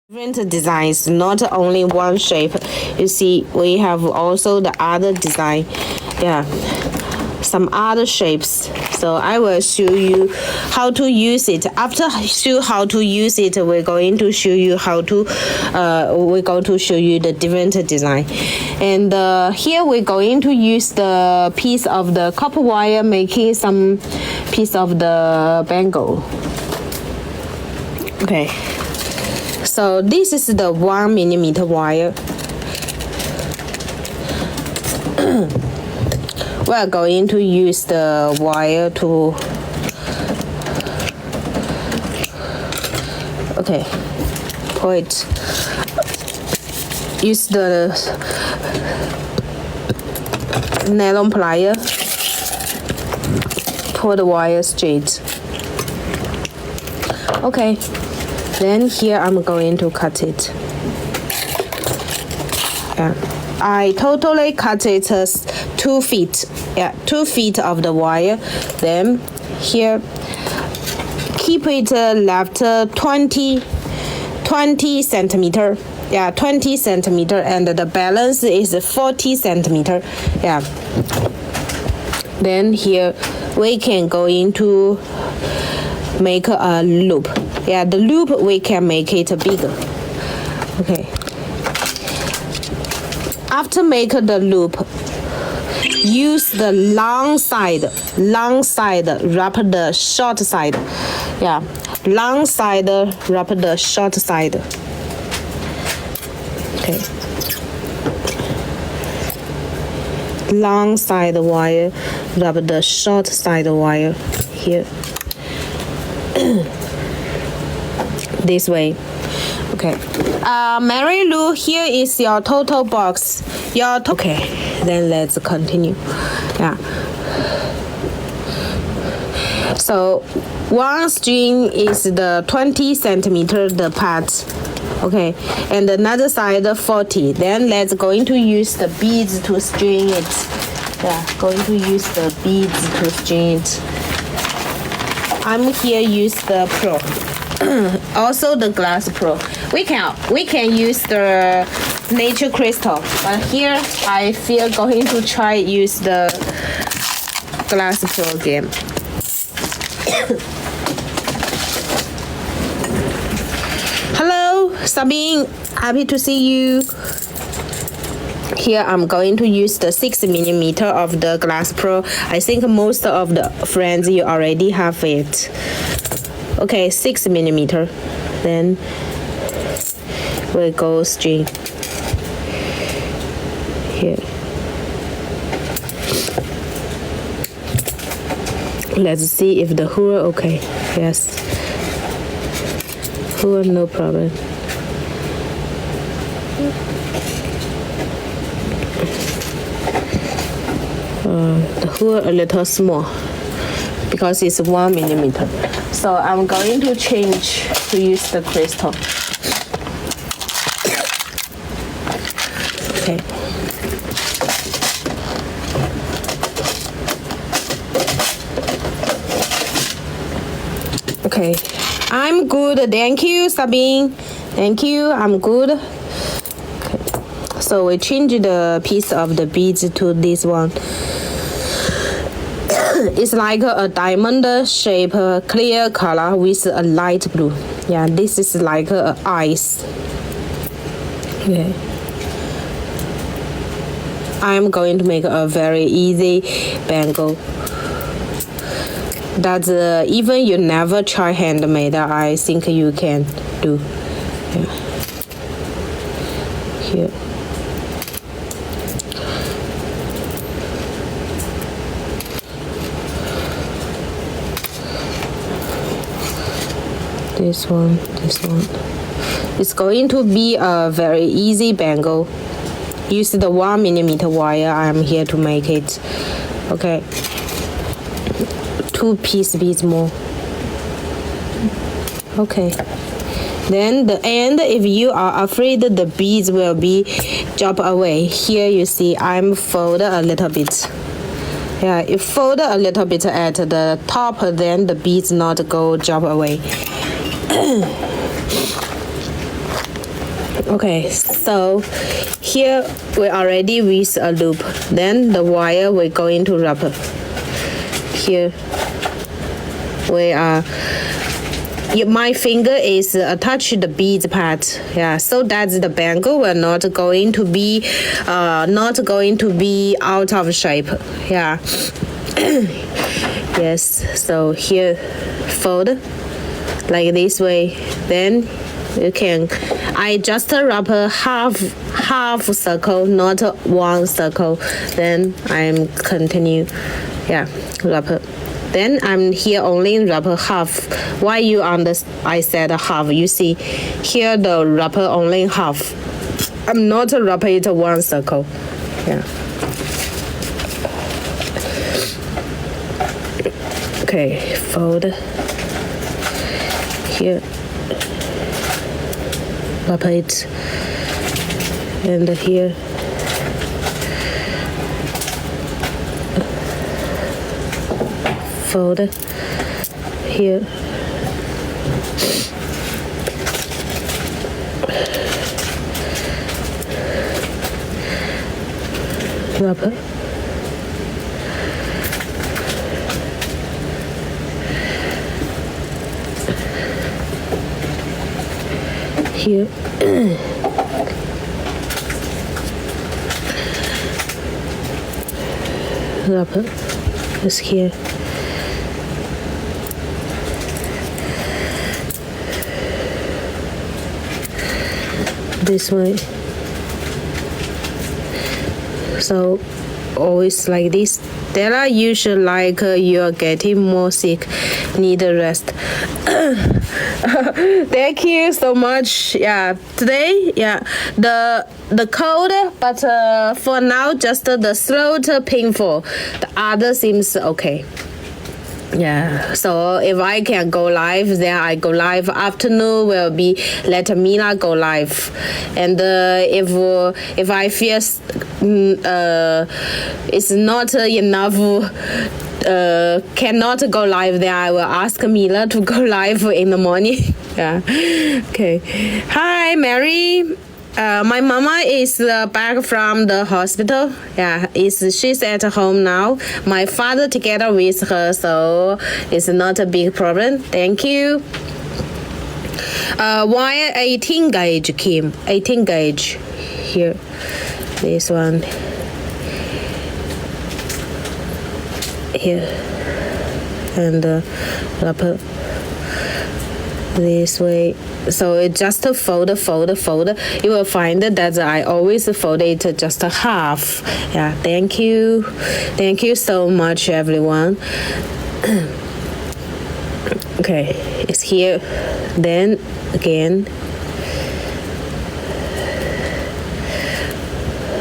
Different designs, not only one shape. You see, we have also the other design. Yeah, some other shapes. So I will show you how to use it. After show how to use it, we're going to show you how to we're going to show you the different design. And here we're going to use the piece of the copper wire, making some piece of the bangle. Okay. So this is the 1 millimeter wire. We're going to use the wire to pull it. Use the nylon plier. Pull the wire straight. Okay. Then here I'm going to cut it. Yeah, I totally cut it 2 feet. Yeah, 2 feet of the wire. Then here, keep it left 20 centimeter. Yeah, 20 centimeter, and the balance is 40 centimeter. Yeah. Then here we can go into make a loop. Yeah, the loop we can make it bigger. Okay. After make the loop, use the long side, wrap the short side. Yeah, long side, wrap the short side. Okay. Long side wire, wrap the short side wire here. This way. Okay. Mary Lou, here is your total box. Okay, then let's continue. Yeah. So one string is the 20 centimeter the part. Okay, and another side 40. Then let's going to use the beads to string it. Yeah, going to use the beads to string it. I'm here use the Pro. Also the Glass Pro. We can use the Nature Crystal, but here I feel going to try use the Glass Pro again. Hello, Sabine. Happy to see you. Here I'm going to use the 6 millimeter of the Glass Pro. I think most of the friends you already have it. Okay, 6 millimeter. Then we go string here. Let's see if the hole okay. Yes. Hole no problem. The hole a little small because it's 1 millimeter. So I'm going to change to use the crystal. Okay. Okay. I'm good. Thank you, Sabine. Thank you. I'm good. Okay. So we change the piece of the beads to this one. It's like a diamond shape, clear color with a light blue. Yeah, this is like eyes. Okay. I'm going to make a very easy bangle. That's even you never try handmade, I think you can do. Yeah. Here. This one. It's going to be a very easy bangle. Use the 1 millimeter wire. I'm here to make it. Okay. 2 piece beads more. Okay. Then the end, if you are afraid the beads will be drop away, here you see I'm fold a little bit. Yeah, you fold a little bit at the top, then the beads not go drop away. Okay, so here we already with a loop. Then the wire we're going to wrap here. We are. My finger is attached the beads part, yeah, so that the bangle will not going to be out of shape, yeah. Yes, so here fold like this way, then you can. I just wrap a half circle, not one circle. Then I'm continue, yeah, wrap. Then I'm here only wrap a half. Why you on this? I said a half. You see, here the wrapper only half. I'm not wrap it one circle. Yeah. Okay, fold here. Wrap it, and here. Fold here. Rubber. Here. Rubber is here. This way. So always like this. There are usually like you're getting more sick, need a rest. Thank you so much. Yeah, today, yeah, the cold, but for now just the throat painful. The other seems okay. Yeah, so if I can go live, then I go live. Afternoon will be let Mila go live, and if I feel it's not enough, cannot go live, then I will ask Mila to go live in the morning. Yeah. Okay. Hi, Mary. My mama is back from the hospital. Yeah, she's at home now. My father together with her, so it's not a big problem. Thank you. Wire 18 gauge, Kim. 18 gauge. Here. This one. Here. And wrapper. This way. So it just fold. You will find that I always fold it just a half. Yeah, thank you so much, everyone. Okay, it's here. Then again.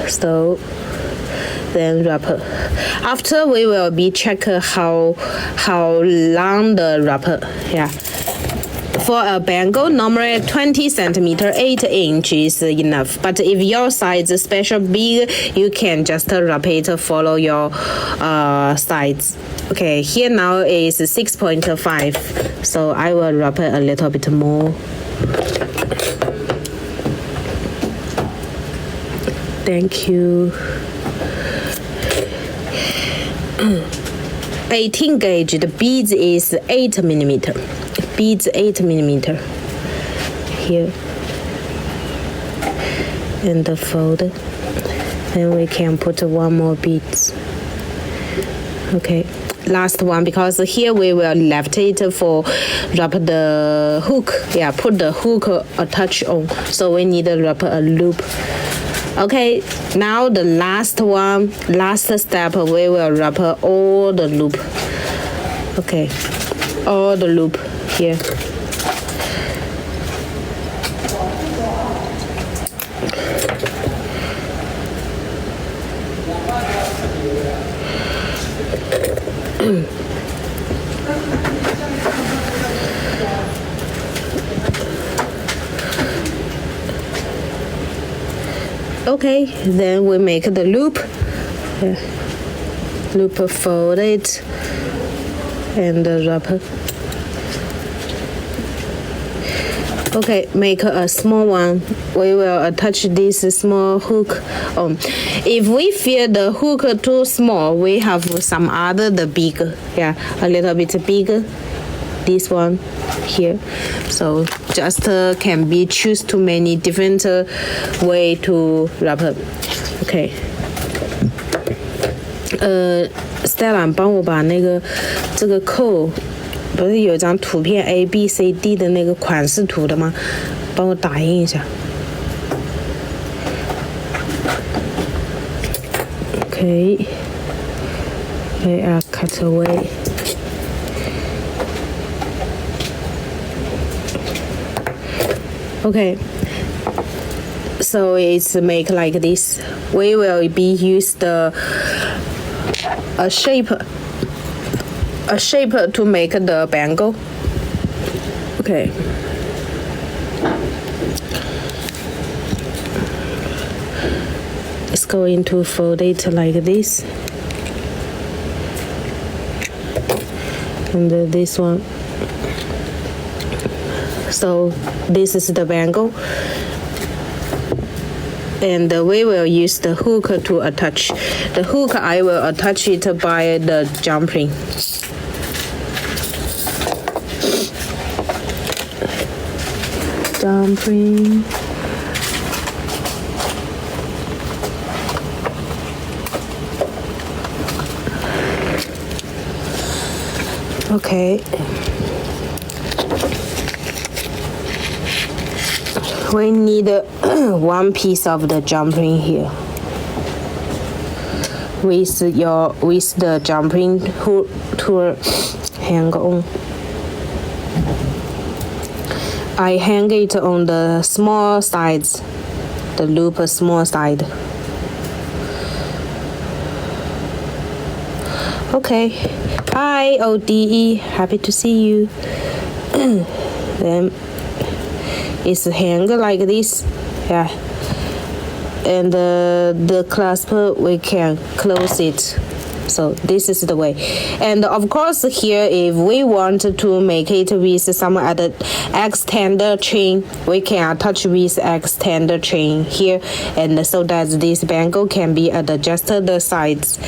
So then wrapper. After we will be check how long the wrapper. Yeah. For a bangle, normally 20 centimeter, 8 inch is enough. But if your size is special big, you can just wrap it, follow your size. Okay, here now is 6.5. So I will wrap it a little bit more. Thank you. 18 gauge, the beads is 8 millimeter. Beads 8 millimeter. Here. And the fold. Then we can put one more beads. Okay. Last one, because here we will left it for wrap the hook. Yeah, put the hook attach on. So we need to wrap a loop. Okay, now the last one, last step, we will wrap all the loop. Okay, all the loop here. Okay, then we make the loop. Loop fold it and wrap. Okay, make a small one. We will attach this small hook on. If we feel the hook too small, we have some other the bigger, yeah, a little bit bigger. This one here. So just can be choose too many different way to wrap up. Okay. Stella 帮我把那个这个扣。不是有一张图片 A B C D 的那个款式图的吗？帮我打印一下。Okay. Okay, I'll cut away. Okay. So it's make like this. We will be use a shape to make the bangle. Okay. It's going to fold it like this. And this one. So this is the bangle. And we will use the hook to attach. The hook I will attach it by the jump ring. Jump ring. Okay. We need one piece of the jump ring here. With the jump ring to hang on. I hang it on the small sides, the loop small side. Okay. Hi, ODE. Happy to see you. Then it's hang like this, yeah. And the clasp we can close it. So this is the way. And of course here, if we want to make it with some other extender chain, we can attach with extender chain here, and so that this bangle can be adjusted the sides.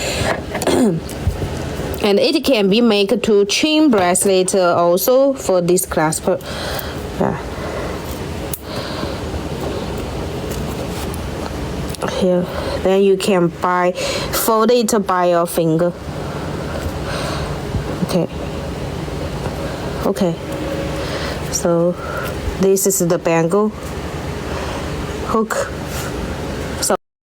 And it can be made to chain bracelet also for this clasp. Yeah. Here, then you can fold it by your finger. Okay. So this is the bangle hook.